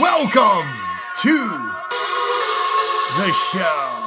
Welcome to the show.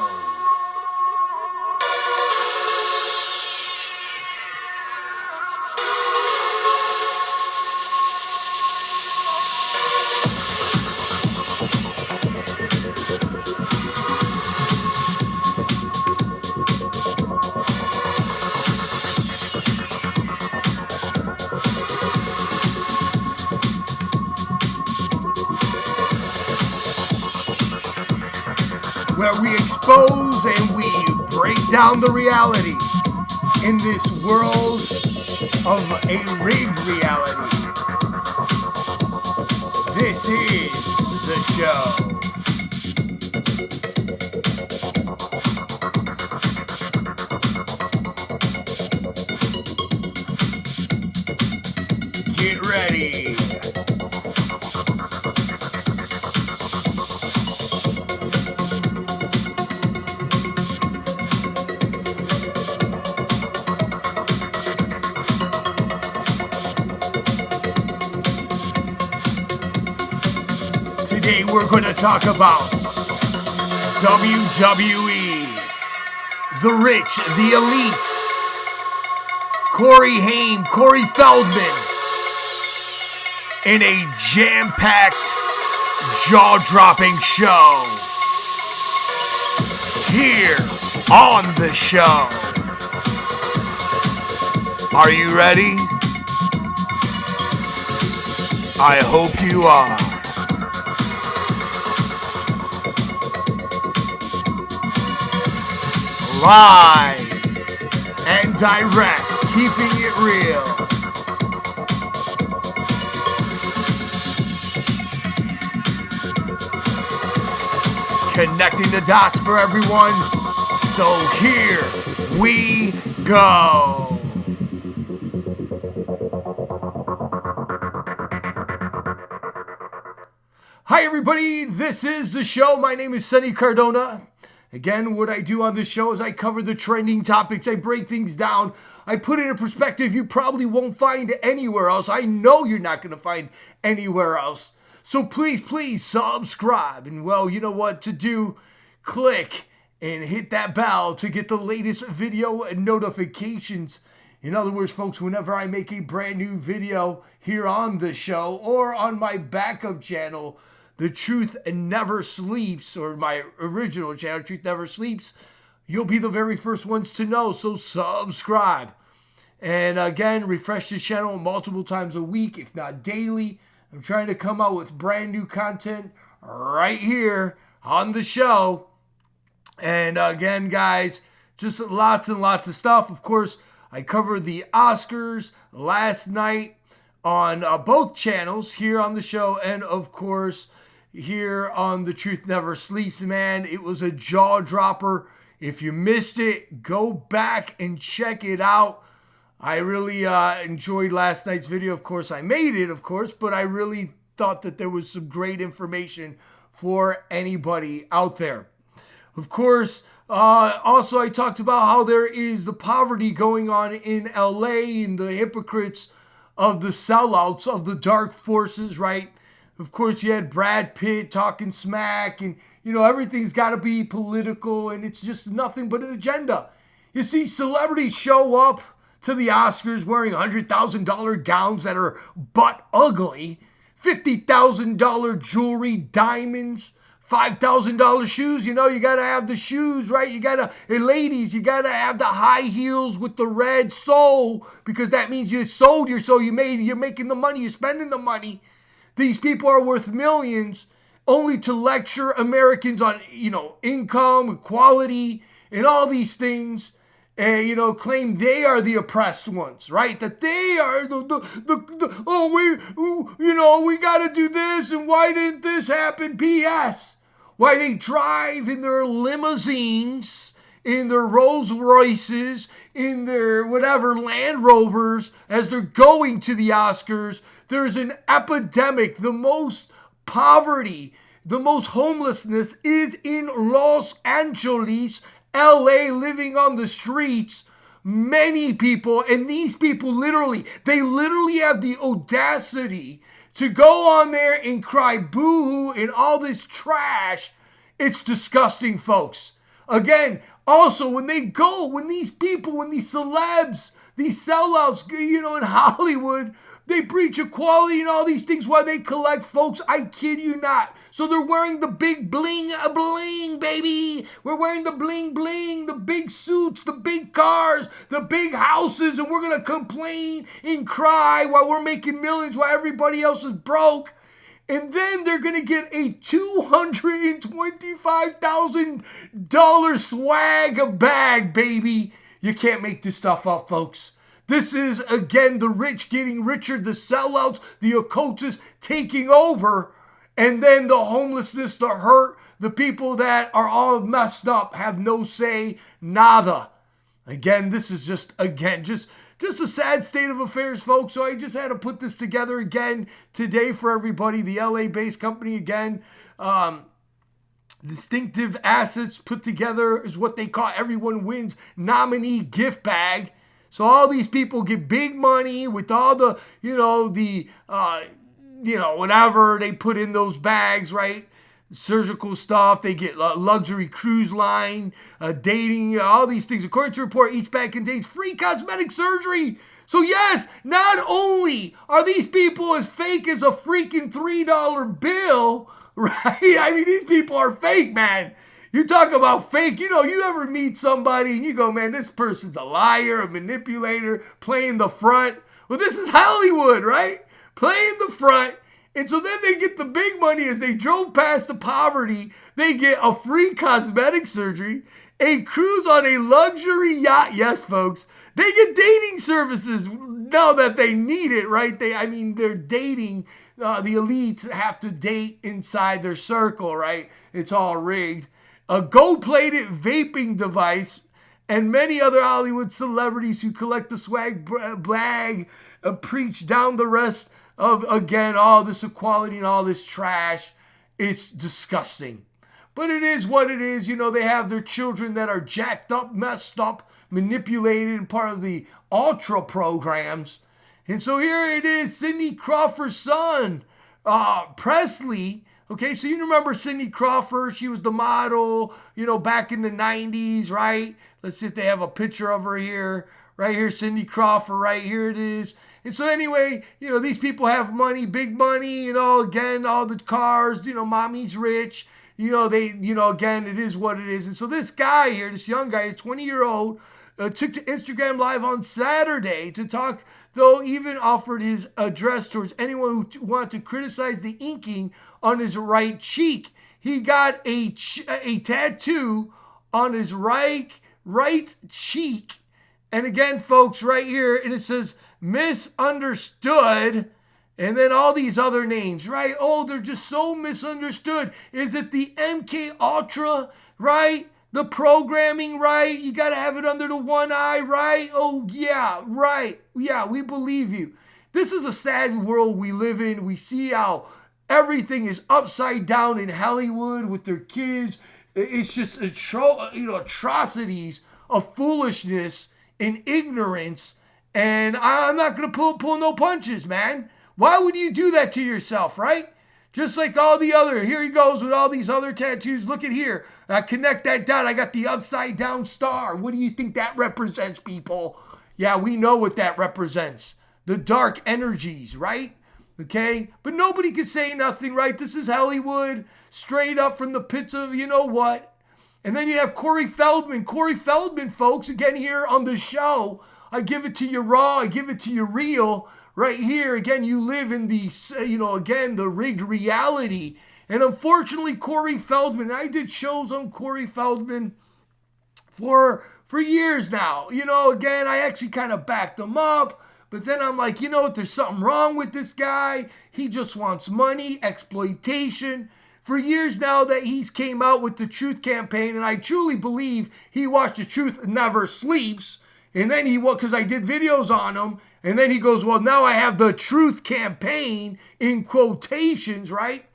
Where we expose and we break down the reality in this world of a rigged reality. This is the show. Get ready. Today we're going to talk about WWE, the rich, the elite, Corey Haim, Corey Feldman, in a jam-packed, jaw-dropping show. Here on the show. Are you ready? I hope you are. Live and direct, keeping it real. Connecting the dots for everyone. So here we go. Hi everybody, this is the show. My name is Sonny Cardona. Again, what I do on this show is I cover the trending topics. I break things down. I put it in a perspective you probably won't find anywhere else. I know you're not going to find anywhere else. So please subscribe. And well, you know what to do. Click and hit that bell to get the latest video notifications. In other words, folks, whenever I make a brand new video here on the show or on my backup channel, The Truth Never Sleeps, or my original channel, Truth Never Sleeps, you'll be the very first ones to know, so subscribe. And again, refresh the channel multiple times a week, if not daily. I'm trying to come out with brand new content right here on the show. And again, guys, just lots and lots of stuff. Of course, I covered the Oscars last night on both channels here on the show, and of course, here on The Truth Never Sleeps, man. It was a jaw dropper. If you missed it, go back and check it out. I really enjoyed last night's video. Of course, I made it, of course, but I really thought that there was some great information for anybody out there. Of course, also I talked about how there is the poverty going on in LA and the hypocrites of the sellouts of the dark forces, right? Of course, you had Brad Pitt talking smack, and, you know, everything's got to be political, and it's just nothing but an agenda. You see, celebrities show up to the Oscars wearing $100,000 gowns that are butt ugly, $50,000 jewelry, diamonds, $5,000 shoes. You know, you got to have the shoes, right? You got to, hey, ladies, you got to have the high heels with the red sole, because that means you sold your soul. You're making the money. You're spending the money. These people are worth millions, only to lecture Americans on, you know, income, equality, and all these things, and, you know, claim they are the oppressed ones, right? That they are we got to do this, and why didn't this happen? BS. Why they drive in their limousines, in their Rolls Royces, in their whatever Land Rovers, as they're going to the Oscars. There's an epidemic. The most poverty, the most homelessness is in Los Angeles, LA living on the streets. Many people, and these people they literally have the audacity to go on there and cry boo-hoo and all this trash. It's disgusting, folks. Again, also, when these celebs, these sellouts, in Hollywood, they preach equality and all these things while they collect, folks. I kid you not. So they're wearing the big bling, baby. We're wearing the bling, the big suits, the big cars, the big houses, and we're going to complain and cry while we're making millions while everybody else is broke. And then they're going to get a $225,000 swag bag, baby. You can't make this stuff up, folks. This is, again, the rich getting richer, the sellouts, the occultists taking over, and then the homelessness, the hurt, the people that are all messed up have no say, nada. Again, this is just a sad state of affairs, folks. So I just had to put this together again today for everybody. The LA-based company, again, distinctive assets put together is what they call Everyone Wins nominee gift bag. So all these people get big money with all the, whatever they put in those bags, right? Surgical stuff. They get luxury cruise line, dating, all these things. According to a report, each bag contains free cosmetic surgery. So yes, not only are these people as fake as a freaking $3 bill, right? I mean, these people are fake, man. You talk about fake, you ever meet somebody and you go, man, this person's a liar, a manipulator, playing the front. Well, this is Hollywood, right? Playing the front. And so then they get the big money as they drove past the poverty. They get a free cosmetic surgery, a cruise on a luxury yacht. Yes, folks. They get dating services now that they need it, right? They're dating. The elites have to date inside their circle, right? It's all rigged. A gold-plated vaping device, and many other Hollywood celebrities who collect the swag bag preach down the rest of, again, all this equality and all this trash. It's disgusting. But it is what it is. They have their children that are jacked up, messed up, manipulated, and part of the ultra programs. And so here it is, Cindy Crawford's son, Presley. Okay, so you remember Cindy Crawford. She was the model, back in the 90s, right? Let's see if they have a picture of her here. Right here, Cindy Crawford, right here it is. And so anyway, these people have money, big money, again, all the cars, mommy's rich. Again, it is what it is. And so this guy here, this young guy, a 20-year-old, took to Instagram Live on Saturday to talk, though even offered his address towards anyone who wanted to criticize the inking on his right cheek. He got a tattoo on his right cheek. And again, folks, right here, and it says, misunderstood, and then all these other names, right? Oh, they're just so misunderstood. Is it the MK Ultra, right? The programming, right? You got to have it under the one eye, right? Oh, yeah, right. Yeah, we believe you. This is a sad world we live in. We see how everything is upside down in Hollywood with their kids. It's just atrocities of foolishness and ignorance. And I'm not going to pull no punches, man. Why would you do that to yourself, right? Just like all the other, here he goes with all these other tattoos. Look at here. Connect that dot. I got the upside down star. What do you think that represents, people? Yeah, we know what that represents. The dark energies, right? Okay? But nobody can say nothing, right? This is Hollywood, straight up from the pits of what. And then you have Corey Feldman. Corey Feldman, folks, again here on the show. I give it to you raw. I give it to you real. Right here, again, you live in the, the rigged reality. And unfortunately, Corey Feldman, I did shows on Corey Feldman for years now. Again, I actually kind of backed him up. But then I'm like, there's something wrong with this guy. He just wants money, exploitation. For years now that he's came out with the Truth campaign, and I truly believe he watched The Truth Never Sleeps. And then because I did videos on him, and then he goes, well, now I have the Truth campaign in quotations, right?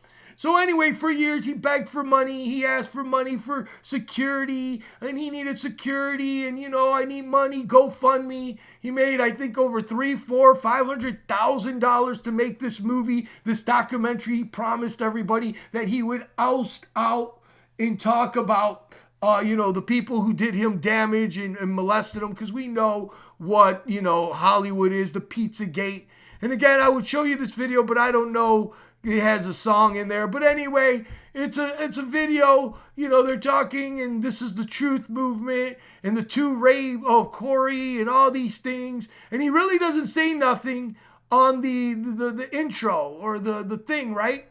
So anyway, for years he begged for money. He asked for money for security, and he needed security, and I need money, GoFundMe. He made, I think, over $500,000 to make this movie, this documentary. He promised everybody that he would oust out and talk about the people who did him damage and molested him, because we know what, Hollywood is, the Pizzagate. And again, I would show you this video, but I don't know, it has a song in there. But anyway, it's a video, they're talking, and this is the truth movement, and the two rape of Corey and all these things. And he really doesn't say nothing on the intro or the thing, right?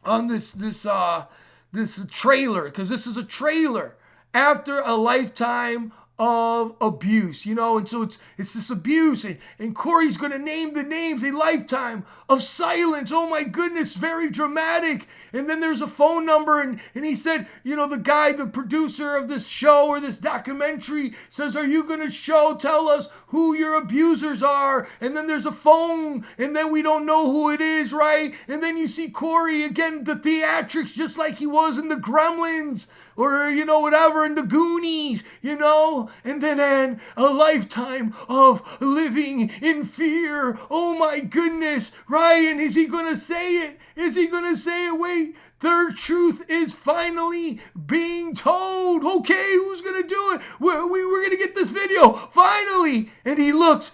On this trailer, because this is a trailer after a lifetime of abuse, and so it's this abuse, and Corey's going to name the names, a lifetime of silence. Oh my goodness, very dramatic. And then there's a phone number, and he said, the guy, the producer of this show or this documentary says, are you going to tell us who your abusers are? And then there's a phone, and then we don't know who it is, right? And then you see Corey again, the theatrics, just like he was in the Gremlins, or, whatever, in the Goonies, and then a lifetime of living in fear. Oh my goodness, right? And is he going to say it? Is he going to say it? Wait, their truth is finally being told. Okay, who's going to do it? We're going to get this video, finally. And he looks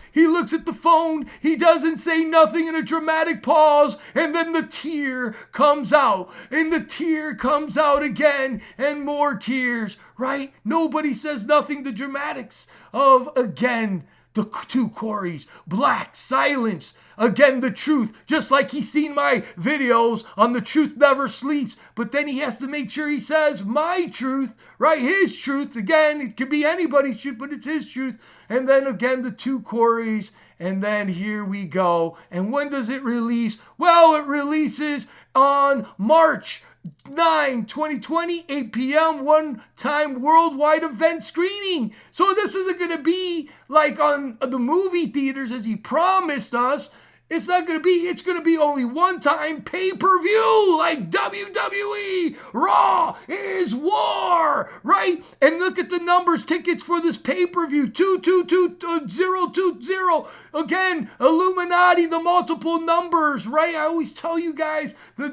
at the phone. He doesn't say nothing, in a dramatic pause. And then the tear comes out. And the tear comes out again. And more tears, right? Nobody says nothing. The dramatics of, again, the two Coreys, black silence. Again, the truth, just like he's seen my videos on The Truth Never Sleeps, but then he has to make sure he says my truth, right? His truth. Again, it could be anybody's truth, but it's his truth. And then again, the two Coreys, and then here we go. And when does it release? Well, it releases on March 9, 2020, 8 p.m., one-time worldwide event screening. So this isn't going to be like on the movie theaters as he promised us. It's not going to be, it's going to be only one-time pay-per-view, like WWE. Raw is war, right? And look at the numbers, tickets for this pay-per-view, 2222020. Again, Illuminati, the multiple numbers, right? I always tell you guys the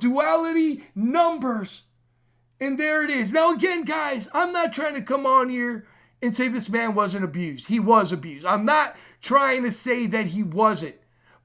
duality numbers. And there it is. Now again, guys, I'm not trying to come on here and say this man wasn't abused. He was abused. I'm not trying to say that he wasn't.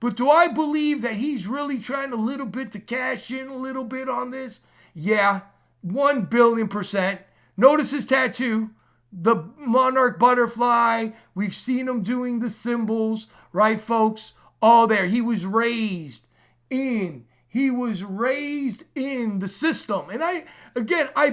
But do I believe that he's really trying a little bit to cash in a little bit on this? Yeah, 1,000,000,000%. Notice his tattoo, the monarch butterfly. We've seen him doing the symbols, right, folks? All there. He was raised in the system. And I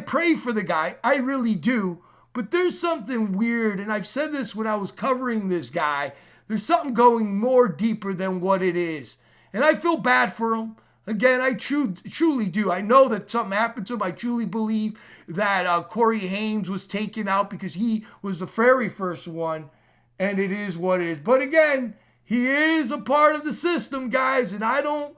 pray for the guy. I really do. But there's something weird, and I've said this when I was covering this guy. There's something going more deeper than what it is. And I feel bad for him. Again, I truly do. I know that something happened to him. I truly believe that Corey Haim was taken out because he was the very first one. And it is what it is. But again, he is a part of the system, guys. And I don't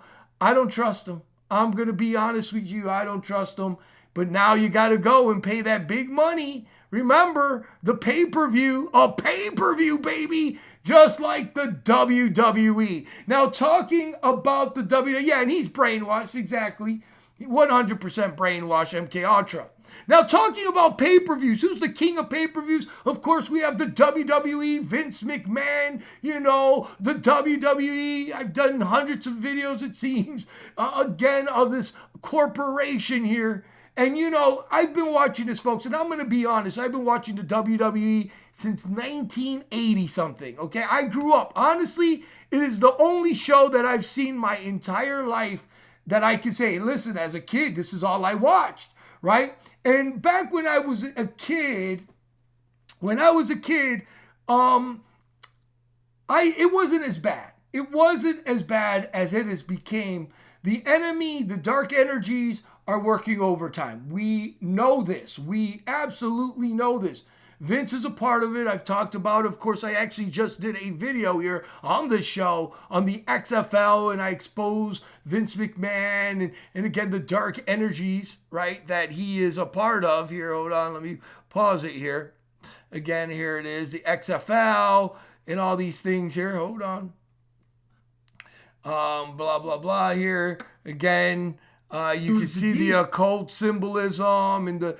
trust him. I'm going to be honest with you. I don't trust him. But now you got to go and pay that big money. Remember, the pay-per-view, a pay-per-view, baby. Just like the WWE. Now, talking about the WWE, yeah, and he's brainwashed, exactly. 100% brainwashed, MK Ultra. Now, talking about pay-per-views, who's the king of pay-per-views? Of course, we have the WWE, Vince McMahon, the WWE. I've done hundreds of videos, it seems, again, of this corporation here. And I've been watching this, folks, and I'm going to be honest. I've been watching the WWE since 1980 something, okay? I grew up. Honestly, it is the only show that I've seen my entire life that I can say, listen, as a kid, this is all I watched, right? And back when I was a kid, it wasn't as bad. It wasn't as bad as it has became. The enemy, the dark energies are working overtime. We know this. We absolutely know this. Vince is a part of it. I've talked about it. Of course, I actually just did a video here on the show on the XFL, and I exposed Vince McMahon and again, the dark energies, right, that he is a part of. Here, hold on, let me pause it here. Again, here it is, the XFL and all these things here. Hold on. Blah, blah, blah here. Again, you can see the occult symbolism and the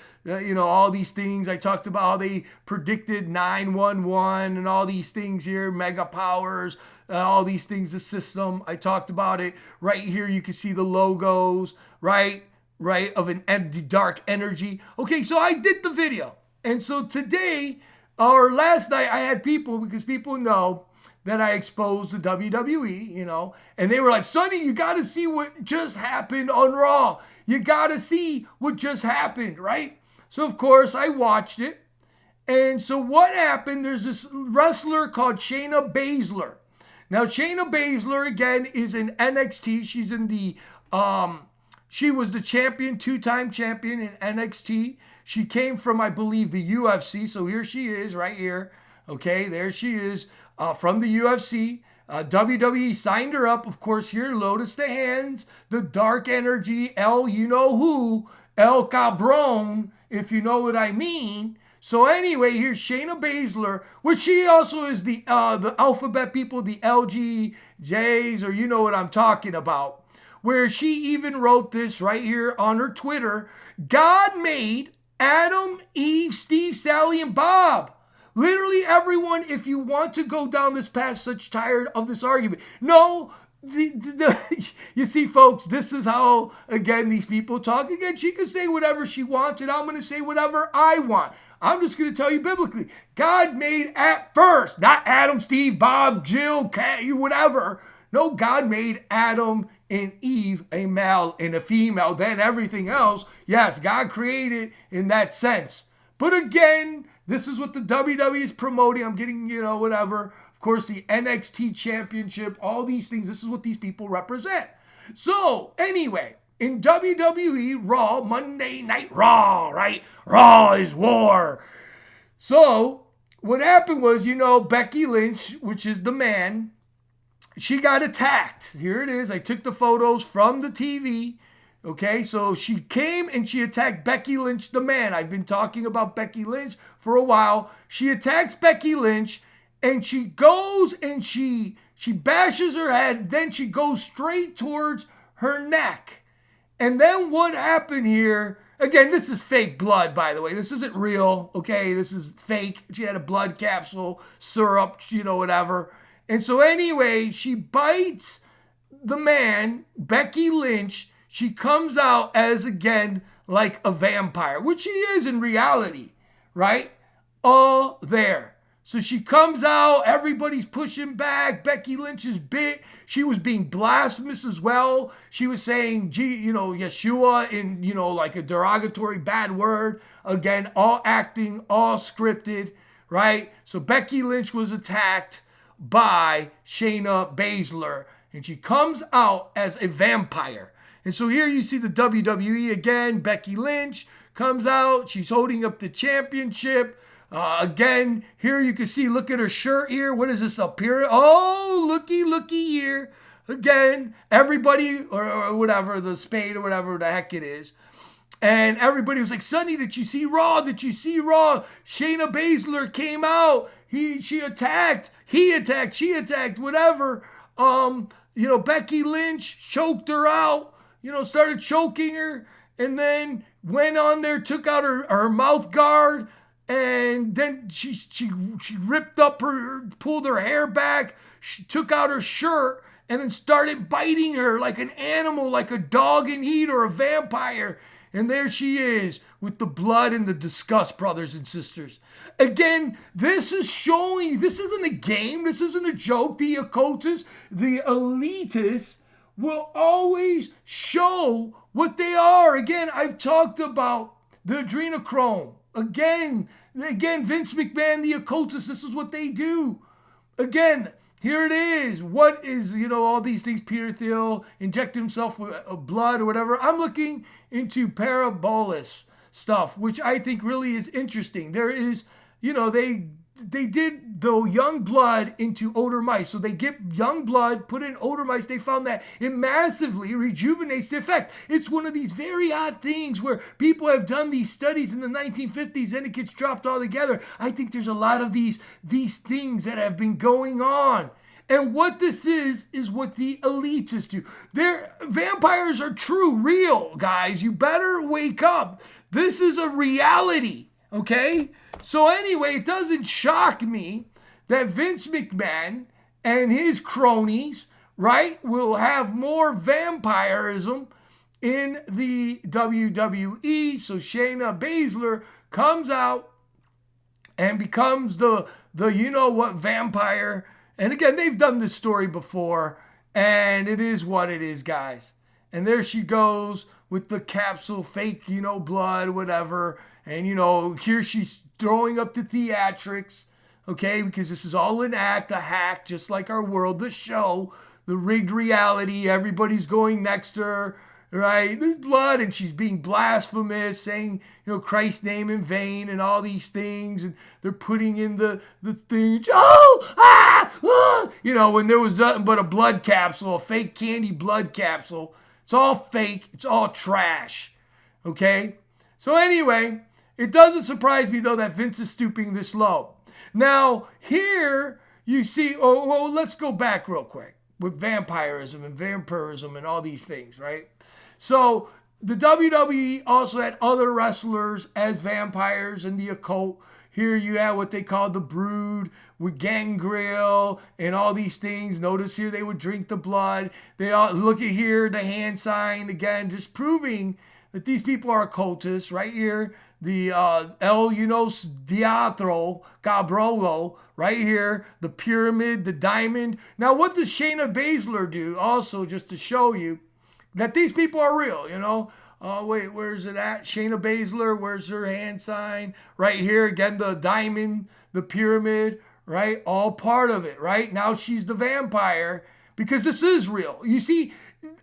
all these things. I talked about how they predicted 911 and all these things here, mega powers, all these things, the system. I talked about it. Right here, you can see the logos, right, of an empty, dark energy. Okay, so I did the video. And so today, or last night, I had people, because people know that I exposed the WWE, and they were like, Sonny, you got to see what just happened on Raw. You got to see what just happened, right? So, of course, I watched it. And so what happened, there's this wrestler called Shayna Baszler. Now, Shayna Baszler, again, is in NXT. She's in the, she was the champion, two-time champion in NXT. She came from, I believe, the U.S.C. So here she is right here. Okay, there she is. From the UFC. WWE signed her up. Of course, here, Lotus the Hands, the Dark Energy, El you-know-who, El Cabron, if you know what I mean. So anyway, here's Shayna Baszler, which she also is the alphabet people, the LGJs, or you know what I'm talking about, where she even wrote this right here on her Twitter. God made Adam, Eve, Steve, Sally, and Bob. Literally everyone, if you want to go down this path, such tired of this argument. No, you see, folks, this is how, again, these people talk. Again, she can say whatever she wants, and I'm going to say whatever I want. I'm just going to tell you biblically. God made at first, not Adam, Steve, Bob, Jill, Kat, whatever. No, God made Adam and Eve, a male and a female. Then everything else, yes, God created in that sense. But again, this is what the WWE is promoting. I'm getting, whatever. Of course, the NXT championship, all these things. This is what these people represent. So, anyway, in WWE Raw, Monday Night Raw, right? Raw is war. So, what happened was, Becky Lynch, which is the man, she got attacked. Here it is. I took the photos from the TV. Okay, so she came and she attacked Becky Lynch, the man. I've been talking about Becky Lynch for a while. She attacks Becky Lynch and she goes and she bashes her head. Then she goes straight towards her neck. And then what happened here? Again, this is fake blood, by the way. This isn't real, okay? This is fake. She had a blood capsule, syrup, whatever. And so anyway, she bites the man, Becky Lynch. She comes out as, again, like a vampire, which she is in reality, right? All there. So she comes out, everybody's pushing back. Becky Lynch is bit. She was being blasphemous as well. She was saying, Yeshua in, like a derogatory bad word. Again, all acting, all scripted, right? So Becky Lynch was attacked by Shayna Baszler, and she comes out as a vampire. And so here you see the WWE again. Becky Lynch comes out. She's holding up the championship. Again, here you can see, look at her shirt here. What is this up here? Oh, looky here. Again, everybody, or whatever, the spade or whatever the heck it is. And everybody was like, Sonny, did you see Raw? Did you see Raw? Shayna Baszler came out. She attacked. He attacked. She attacked. Whatever. Becky Lynch choked her out. Started choking her, and then went on there, took out her mouth guard, and then she ripped up pulled her hair back, she took out her shirt, and then started biting her like an animal, like a dog in heat or a vampire. And there she is with the blood and the disgust, brothers and sisters. Again, this is showing, this isn't a game, this isn't a joke. The occultists, the elitists, will always show what they are. Again, I've talked about the adrenochrome. Again, Vince McMahon, the occultist, this is what they do. Again, here it is. What is, all these things, Peter Thiel, inject himself with blood or whatever. I'm looking into parabolus stuff, which I think really is interesting. There is they did the young blood into older mice. So they get young blood, put in older mice. They found that it massively rejuvenates the effect. It's one of these very odd things where people have done these studies in the 1950s and it gets dropped all together. I think there's a lot of these things that have been going on. And what this is what the elitists do. Vampires are true, real, guys. You better wake up. This is a reality, okay? So anyway, it doesn't shock me that Vince McMahon and his cronies, right, will have more vampirism in the WWE. So Shayna Baszler comes out and becomes the you-know-what vampire. And again, they've done this story before, and it is what it is, guys. And there she goes with the capsule, fake, blood, whatever. And, here she's throwing up the theatrics, okay? Because this is all an act, a hack, just like our world, the show, the rigged reality. Everybody's going next to her, right? There's blood, and she's being blasphemous, saying, Christ's name in vain and all these things. And they're putting in the thing, when there was nothing but a blood capsule, a fake candy blood capsule. It's all fake. It's all trash, okay? So anyway, it doesn't surprise me, though, that Vince is stooping this low. Now, here you see, let's go back real quick with vampirism and all these things, right? So the WWE also had other wrestlers as vampires in the occult. Here you have what they call the Brood with Gangrel and all these things. Notice here they would drink the blood. They all look at here, the hand sign again, just proving that these people are occultists. Right here, the El Unos Teatro Cabrolo, right here, the pyramid, the diamond. Now, what does Shayna Baszler do? Also, just to show you that these people are real, wait, where's it at? Shayna Baszler, where's her hand sign? Right here, again, the diamond, the pyramid, right? All part of it, right? Now she's the vampire because this is real. You see,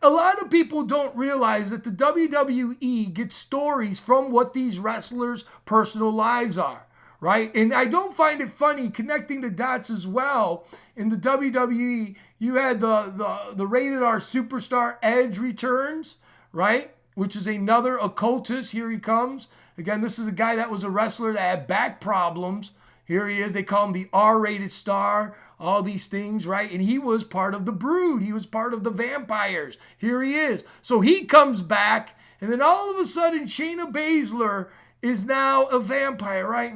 a lot of people don't realize that the WWE gets stories from what these wrestlers' personal lives are, right? And I don't find it funny connecting the dots as well. In the WWE, you had the rated R superstar Edge returns, right? Which is another occultist. Here he comes. Again, this is a guy that was a wrestler that had back problems. Here he is. They call him the R-rated star. All these things, right? And he was part of the Brood. He was part of the vampires. Here he is. So he comes back, and then all of a sudden, Shayna Baszler is now a vampire, right?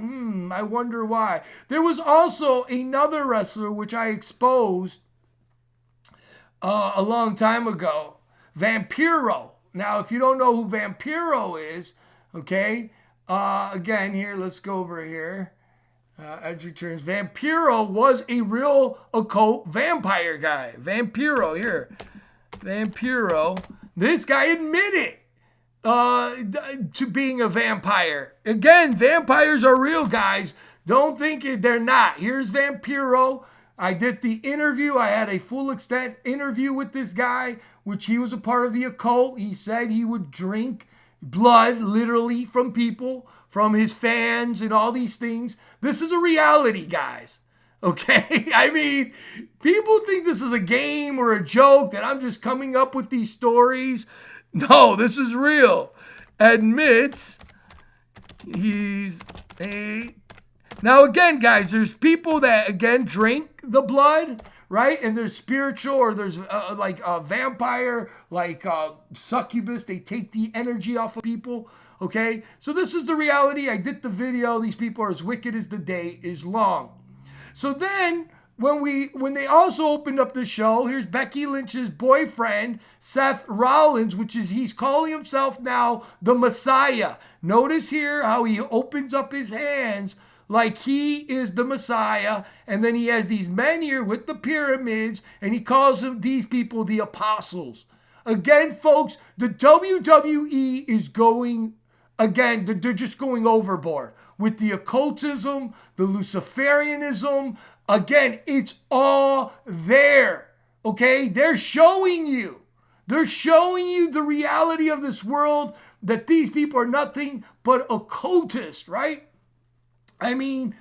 I wonder why. There was also another wrestler which I exposed a long time ago, Vampiro. Now, if you don't know who Vampiro is, okay, again, here, let's go over here. Edge returns. Vampiro was a real occult vampire guy. Vampiro, here. Vampiro. This guy admitted to being a vampire. Again, vampires are real, guys. Don't think they're not. Here's Vampiro. I did the interview. I had a full extent interview with this guy, which he was a part of the occult. He said he would drink blood, literally, from people, from his fans and all these things. This is a reality, guys. Okay? I mean, people think this is a game or a joke, that I'm just coming up with these stories. No, this is real. Admits he's a... Now, again, guys, there's people that, again, drink the blood, right? And there's spiritual, or there's like a vampire, like succubus. They take the energy off of people, okay? So this is the reality. I did the video. These people are as wicked as the day is long. So then, when they also opened up the show, here's Becky Lynch's boyfriend, Seth Rollins, which is, he's calling himself now the Messiah. Notice here how he opens up his hands like he is the Messiah, and then he has these men here with the pyramids, and he calls these people the apostles. Again, folks, the WWE is going, again, they're just going overboard with the occultism, the Luciferianism. Again, it's all there, okay? They're showing you the reality of this world, that these people are nothing but occultists, right? I mean,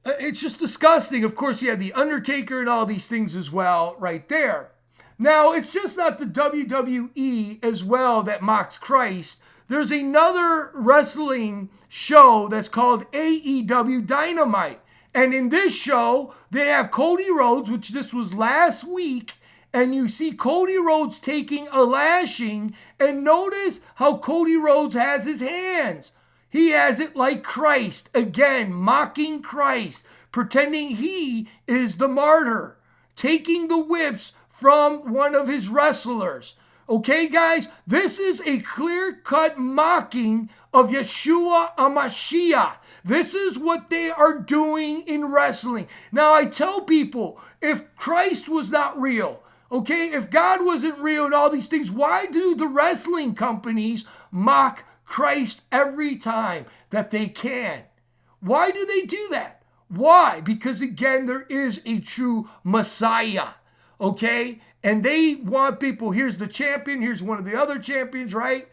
It's just disgusting. Of course, you had The Undertaker and all these things as well right there. Now, it's just not the WWE as well that mocks Christ. There's another wrestling show that's called AEW Dynamite. And in this show, they have Cody Rhodes, which this was last week, and you see Cody Rhodes taking a lashing, and notice how Cody Rhodes has his hands. He has it like Christ, again, mocking Christ, pretending he is the martyr, taking the whips from one of his wrestlers. Okay, guys, this is a clear-cut mocking of Yeshua HaMashiach. This is what they are doing in wrestling. Now, I tell people, if Christ was not real, okay, if God wasn't real and all these things, why do the wrestling companies mock Christ every time that they can? Why do they do that? Why? Because, again, there is a true Messiah. Okay? And they want people, here's the champion, here's one of the other champions, right?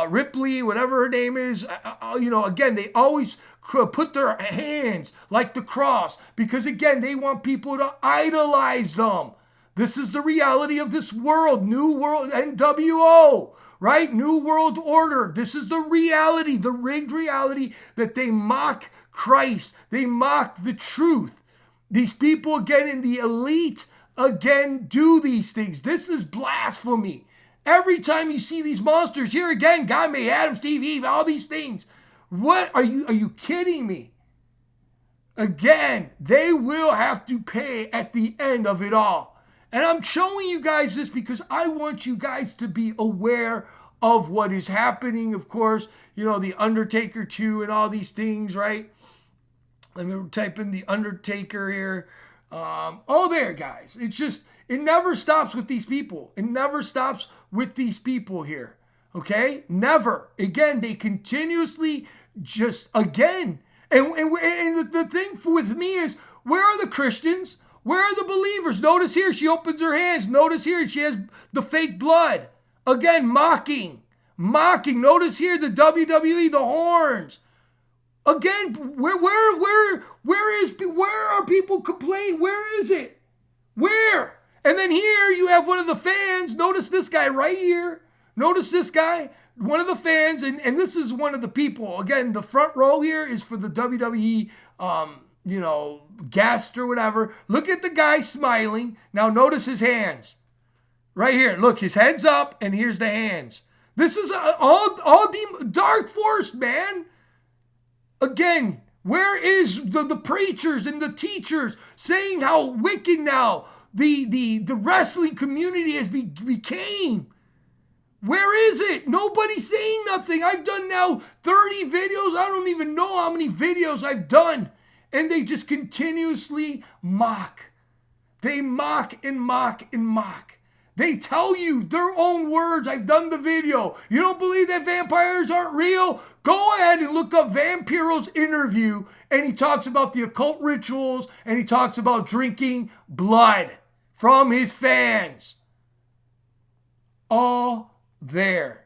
Ripley, whatever her name is. Again, they always put their hands like the cross because, again, they want people to idolize them. This is the reality of this world, New World, NWO, right? New World Order. This is the reality, the rigged reality that they mock Christ. They mock the truth. These people, again, in the elite, again, do these things. This is blasphemy. Every time you see these monsters, here again, God made Adam, Steve, Eve, all these things. What are you kidding me? Again, they will have to pay at the end of it all. And I'm showing you guys this because I want you guys to be aware of what is happening. Of course, the Undertaker too and all these things, right? Let me type in the Undertaker here. There, guys. It never stops with these people. It never stops with these people here. Okay? Never. Again, they continuously again. And the thing with me is, where are the Christians? Where are the believers? Notice here, she opens her hands. Notice here, she has the fake blood. Again, mocking. Notice here, the WWE, the horns. Again, where are people complaining? Where is it? Where? And then here you have one of the fans. Notice this guy right here. Notice this guy, one of the fans, and this is one of the people. Again, the front row here is for the WWE, guest or whatever. Look at the guy smiling. Now notice his hands. Right here. Look, his head's up, and here's the hands. This is all dark force, man. Again, where is the preachers and the teachers saying how wicked now the wrestling community has became? Where is it? Nobody's saying nothing. I've done now 30 videos. I don't even know how many videos I've done. And they just continuously mock. They mock and mock and mock. They tell you their own words. I've done the video. You don't believe that vampires aren't real? Go ahead and look up Vampiro's interview, and he talks about the occult rituals, and he talks about drinking blood from his fans. All there.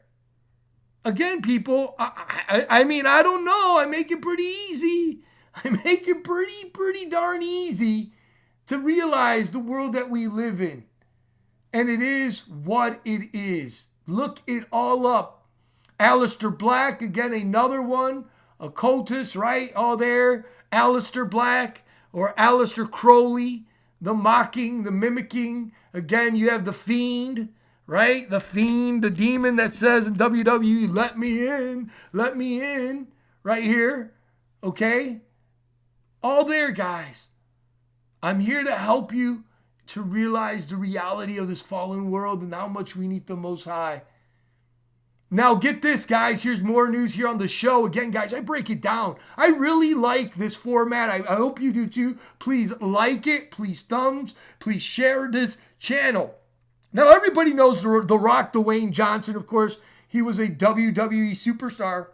Again, people, I mean, I don't know. I make it pretty easy. I make it pretty darn easy to realize the world that we live in. And it is what it is. Look it all up. Aleister Black, again, another one. Occultist, right? All there. Aleister Black or Aleister Crowley. The mocking, the mimicking. Again, you have the Fiend, right? The Fiend, the demon that says in WWE, let me in, right here. Okay? All there, guys. I'm here to help you to realize the reality of this fallen world and how much we need the Most High. Now get this, guys. Here's more news here on the show. Again, guys, I break it down. I really like this format. I hope you do too. Please like it. Please thumbs. Please share this channel. Now, everybody knows The Rock, Dwayne Johnson, of course. He was a WWE superstar.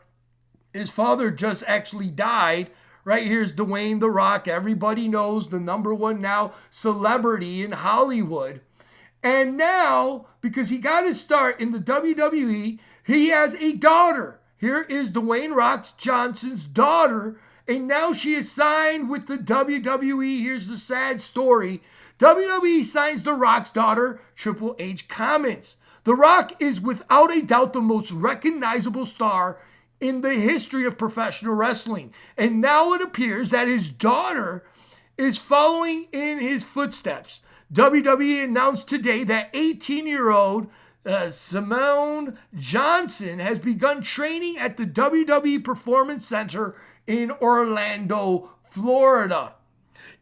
His father just actually died. Right here's Dwayne The Rock. Everybody knows the number one now celebrity in Hollywood. And now, because he got his start in the WWE, he has a daughter. Here is Dwayne Rock Johnson's daughter. and now she is signed with the WWE. Here's the sad story. WWE signs The Rock's daughter. Triple H comments, The Rock is without a doubt the most recognizable star in the history of professional wrestling. And now it appears that his daughter is following in his footsteps. WWE announced today that 18-year-old Simone Johnson has begun training at the WWE Performance Center in Orlando, Florida.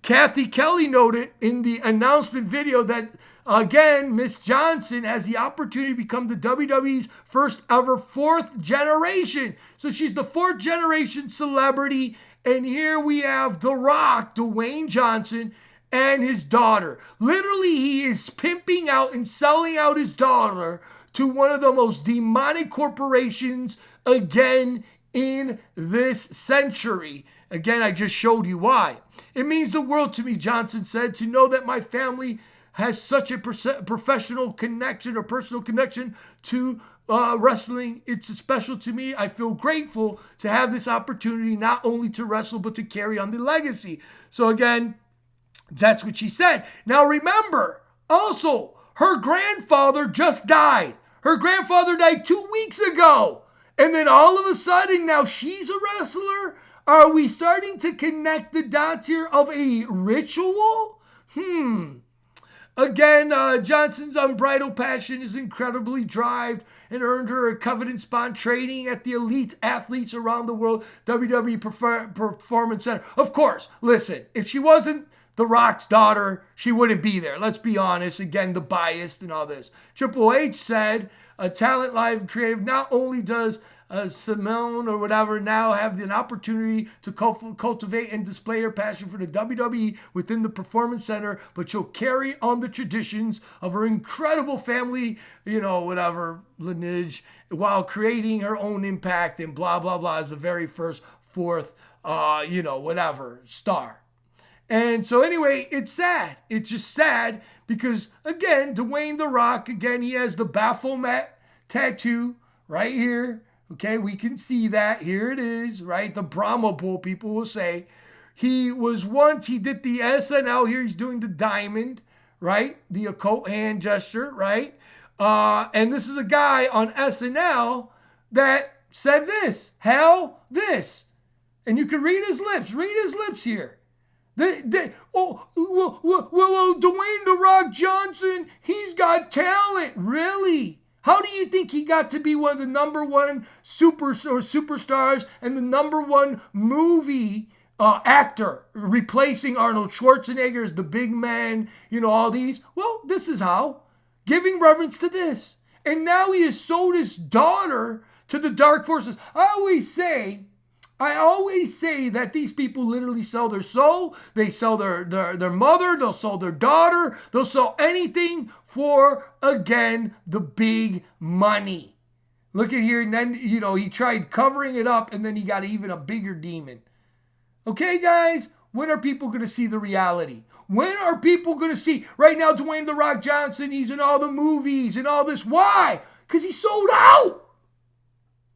Kathy Kelly noted in the announcement video that, again, Miss Johnson has the opportunity to become the WWE's first ever fourth generation. So she's the fourth generation celebrity. And here we have The Rock, Dwayne Johnson, and his daughter. Literally, he is pimping out and selling out his daughter to one of the most demonic corporations again in this century. Again, I just showed you why. It means the world to me, Johnson said, to know that my family has such a professional connection or personal connection to wrestling. It's special to me. I feel grateful to have this opportunity not only to wrestle, but to carry on the legacy. So again, that's what she said. Now remember, also, her grandfather just died. Her grandfather died 2 weeks ago. And then all of a sudden, now she's a wrestler? Are we starting to connect the dots here of a ritual? Again, Johnson's unbridled passion is incredibly drive and earned her a coveted spot training at the elite athletes around the world, WWE Performance Center. Of course, listen, if she wasn't The Rock's daughter, she wouldn't be there. Let's be honest. Again, the bias and all this. Triple H said, a talent, live, and creative, not only does Simone or whatever now have an opportunity to cultivate and display her passion for the WWE within the Performance Center, but she'll carry on the traditions of her incredible family, whatever, lineage, while creating her own impact and blah, blah, blah, as the very first, fourth, whatever, star. And so anyway, it's sad. It's just sad because, again, Dwayne The Rock, again, he has the Baphomet tattoo right here. Okay, we can see that. Here it is, right? The Brahma Bull, people will say. He did the SNL. Here he's doing the diamond, right? The occult hand gesture, right? And this is a guy on SNL that said this, hell this. And you can read his lips here. Dwayne The Rock Johnson, he's got talent, really? How do you think he got to be one of the number one superstars and the number one movie actor, replacing Arnold Schwarzenegger as the big man, all these? Well, this is how. Giving reverence to this. And now he has sold his daughter to the dark forces. I always say that these people literally sell their soul. They sell their mother. They'll sell their daughter. They'll sell anything for, again, the big money. Look at here. And then, he tried covering it up and then he got even a bigger demon. Okay, guys? When are people going to see the reality? When are people going to see? Right now, Dwayne The Rock Johnson, he's in all the movies and all this. Why? Because he sold out.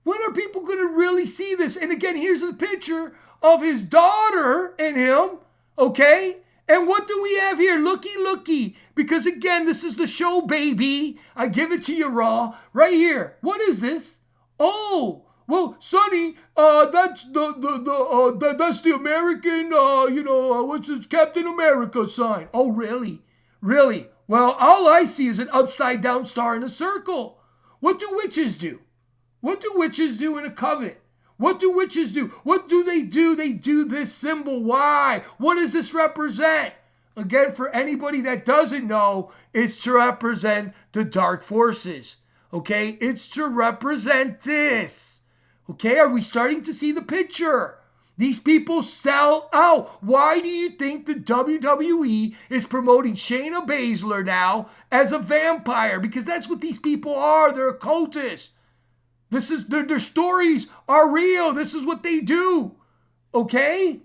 When are people going to really see this? And again, here's a picture of his daughter and him, okay? And what do we have here? Looky. Because again, this is the show, baby. I give it to you raw. Right here. What is this? Oh, well, Sonny, that's the American, what's this, Captain America sign. Oh, really? Really? Well, all I see is an upside down star in a circle. What do witches do? What do witches do in a coven? What do witches do? What do? They do this symbol. Why? What does this represent? Again, for anybody that doesn't know, it's to represent the dark forces. Okay? It's to represent this. Okay? Are we starting to see the picture? These people sell out. Why do you think the WWE is promoting Shayna Baszler now as a vampire? Because that's what these people are. They're occultists. This is their stories are real. This is what they do. Okay?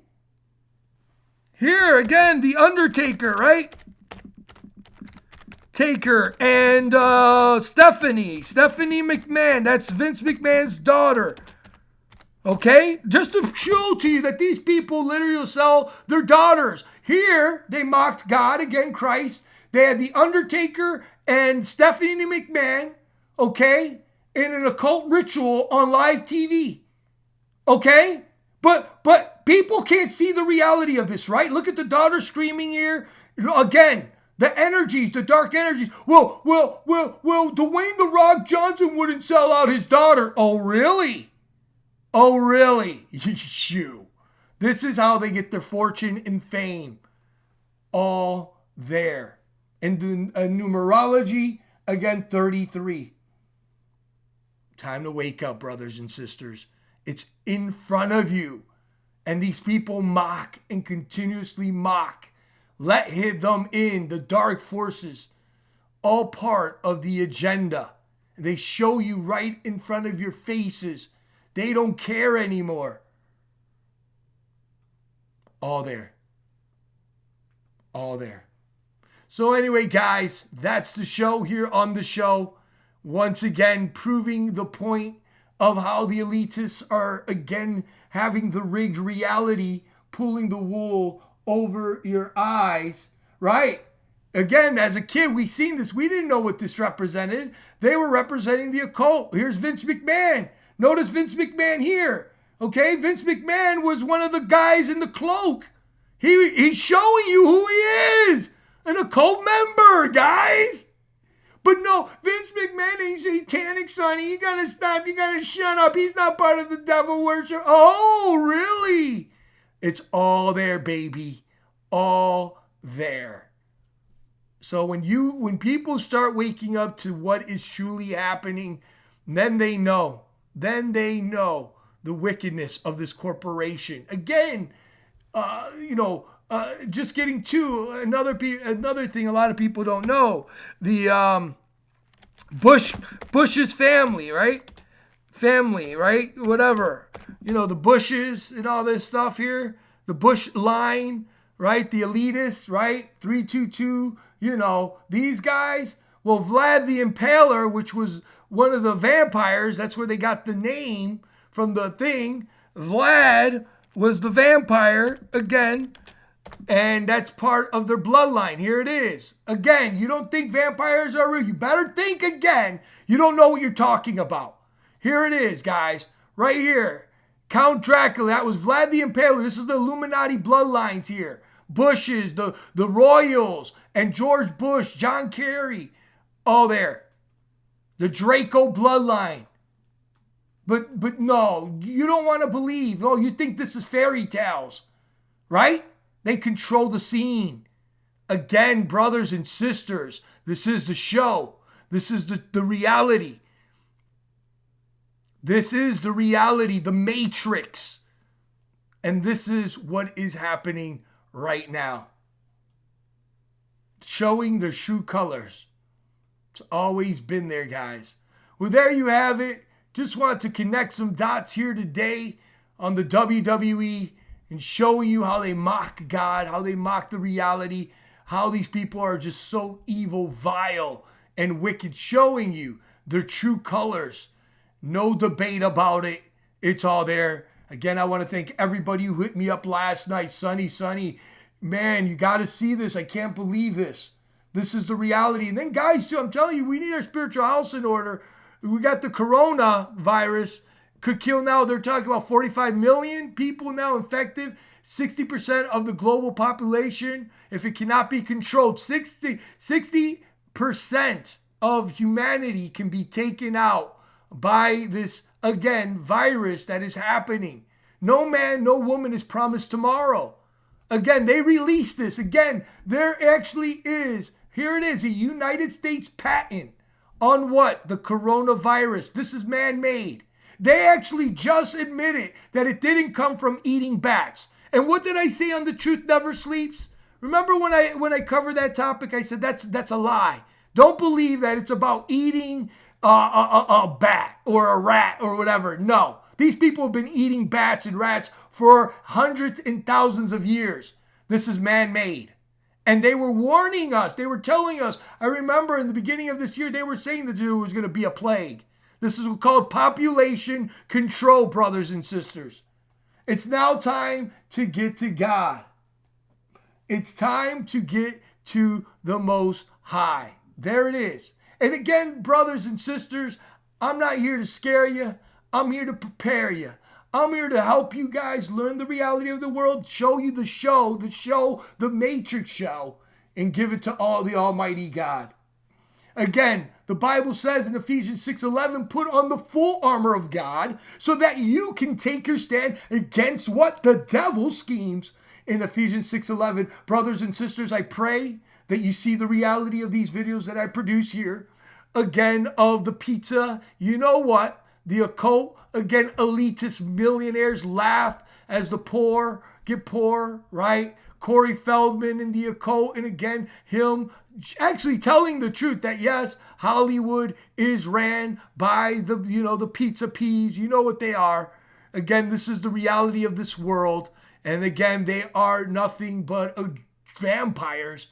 Here again, the Undertaker, right? Taker and Stephanie McMahon. That's Vince McMahon's daughter. Okay? Just to show to you that these people literally will sell their daughters. Here, they mocked God, again, Christ. They had The Undertaker and Stephanie McMahon, okay, in an occult ritual on live TV. Okay? But people can't see the reality of this, right? Look at the daughter screaming here. Again, the energies, the dark energies. Well, Dwayne The Rock Johnson wouldn't sell out his daughter. Oh, really? Oh, really? Shoo. This is how they get their fortune and fame. All there. And the numerology, again, 33. Time to wake up, brothers and sisters. It's in front of you. And these people mock and continuously mock. Let them in, the dark forces. All part of the agenda. They show you right in front of your faces. They don't care anymore. All there. All there. So anyway, guys, that's the show here on the show. Once again, proving the point of how the elitists are, again, having the rigged reality, pulling the wool over your eyes, right? Again, as a kid, we seen this. We didn't know what this represented. They were representing the occult. Here's Vince McMahon. Notice Vince McMahon here. Okay, Vince McMahon was one of the guys in the cloak. He's showing you who he is. An occult member, guys. But no, Vince McMahon ain't satanic, Sonny. You gotta stop. You gotta shut up. He's not part of the devil worship. Oh, really? It's all there, baby. All there. So when people start waking up to what is truly happening, then they know. Then they know the wickedness of this corporation. Again, just getting to another thing a lot of people don't know. The Bush's family, right? Family, right? Whatever. The Bushes and all this stuff here. The Bush line, right? The elitists, right? 322, these guys. Well, Vlad the Impaler, which was one of the vampires, that's where they got the name from the thing. Vlad was the vampire, again, and that's part of their bloodline. Here it is. Again, you don't think vampires are real. You better think again. You don't know what you're talking about. Here it is, guys. Right here. Count Dracula. That was Vlad the Impaler. This is the Illuminati bloodlines here. Bushes, the Royals, and George Bush, John Kerry. All there. The Draco bloodline. But no, you don't want to believe. Oh, you think this is fairy tales, right? They control the scene. Again, brothers and sisters, this is the show. This is the reality. This is the reality, the Matrix. And this is what is happening right now. Showing their true colors. It's always been there, guys. Well, there you have it. Just want to connect some dots here today on the WWE and showing you how they mock God, how they mock the reality, how these people are just so evil, vile, and wicked, showing you their true colors. No debate about it. It's all there. Again, I want to thank everybody who hit me up last night. Sonny, man, you got to see this. I can't believe this. This is the reality. And then, guys, too, I'm telling you, we need our spiritual house in order. We got the coronavirus. Could kill now. They're talking about 45 million people now infected. 60% of the global population, if it cannot be controlled. 60% of humanity can be taken out by this, again, virus that is happening. No man, no woman is promised tomorrow. Again, they released this. Again, there actually is, here it is, a United States patent on what? The coronavirus. This is man-made. They actually just admitted that it didn't come from eating bats. And what did I say on The Truth Never Sleeps? Remember when I covered that topic, I said that's a lie. Don't believe that it's about eating a bat or a rat or whatever. No. These people have been eating bats and rats for hundreds and thousands of years. This is man-made. And they were warning us. They were telling us. I remember in the beginning of this year, they were saying that there was going to be a plague. This is called population control, brothers and sisters. It's now time to get to God. It's time to get to the Most High. There it is. And again, brothers and sisters, I'm not here to scare you. I'm here to prepare you. I'm here to help you guys learn the reality of the world, show you the show, the Matrix show, and give it to all the Almighty God. Again, the Bible says in Ephesians 6:11, put on the full armor of God so that you can take your stand against what? The devil's schemes. In Ephesians 6:11, brothers and sisters, I pray that you see the reality of these videos that I produce here. Again, of the pizza, you know what? The occult, again, elitist millionaires laugh as the poor get poor, right? Corey Feldman in the occult, and again, him actually telling the truth that yes, Hollywood is ran by the pizza peas. You know what they are. Again, this is the reality of this world. And again, they are nothing but vampires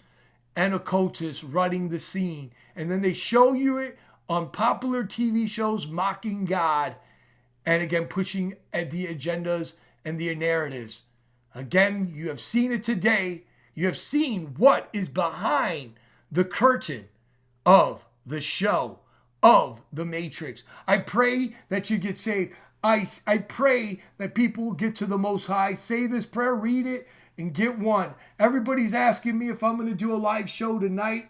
and occultists running the scene. And then they show you it on popular TV shows mocking God. And again, pushing at the agendas and the narratives. Again, you have seen it today. You have seen what is behind the curtain of the show of the Matrix. I pray that you get saved. I pray that people will get to the Most High. Say this prayer, read it, and get one. Everybody's asking me if I'm going to do a live show tonight.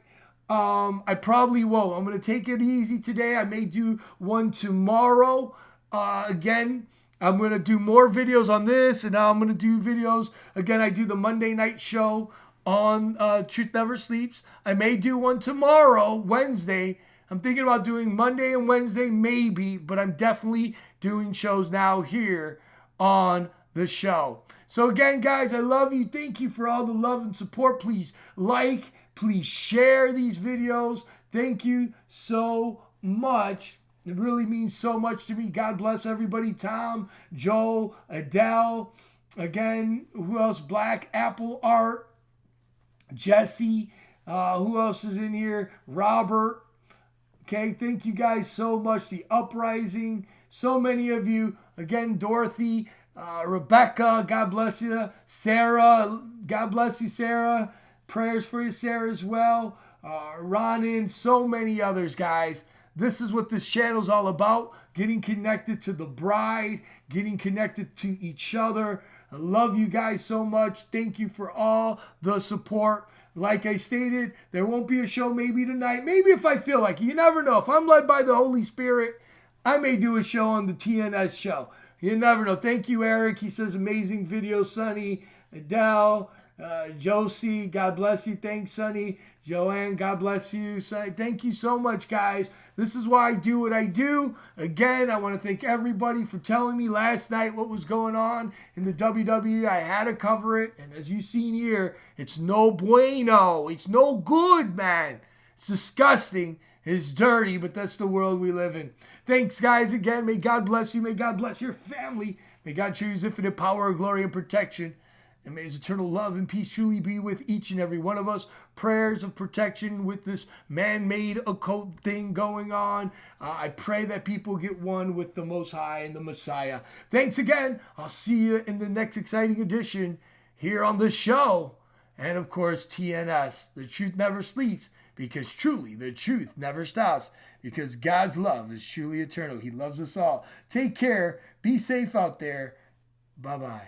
I probably won't. I'm going to take it easy today. I may do one tomorrow. Again, I'm going to do more videos on this, and now I'm going to do videos. Again, I do the Monday night show on Truth Never Sleeps. I may do one tomorrow, Wednesday. I'm thinking about doing Monday and Wednesday, maybe, but I'm definitely doing shows now here on the show. So again, guys, I love you. Thank you for all the love and support. Please like, please share these videos. Thank you so much. It really means so much to me. God bless everybody. Tom, Joel, Adele, again, who else? Black Apple Art, Jesse, who else is in here? Robert. Okay, thank you guys so much. The Uprising, so many of you. Again, Dorothy, Rebecca, God bless you. Sarah, God bless you, Sarah. Prayers for you, Sarah, as well. Ronan, so many others, guys. This is what this channel is all about. Getting connected to the bride, getting connected to each other. I love you guys so much. Thank you for all the support. Like I stated, there won't be a show maybe tonight. Maybe if I feel like it. You never know. If I'm led by the Holy Spirit, I may do a show on the TNS show. You never know. Thank you, Eric. He says amazing video, Sonny. Adele, Josie, God bless you. Thanks, Sonny. Joanne, God bless you. Sonny, thank you so much, guys. This is why I do what I do. Again, I want to thank everybody for telling me last night what was going on in the WWE. I had to cover it. And as you've seen here, it's no bueno. It's no good, man. It's disgusting. It's dirty, but that's the world we live in. Thanks, guys, again. May God bless you. May God bless your family. May God show you His infinite power, glory, and protection. And may His eternal love and peace truly be with each and every one of us. Prayers of protection with this man-made occult thing going on. I pray that people get one with the Most High and the Messiah. Thanks again. I'll see you in the next exciting edition here on the show. And, of course, TNS. The truth never sleeps, because truly the truth never stops, because God's love is truly eternal. He loves us all. Take care. Be safe out there. Bye-bye.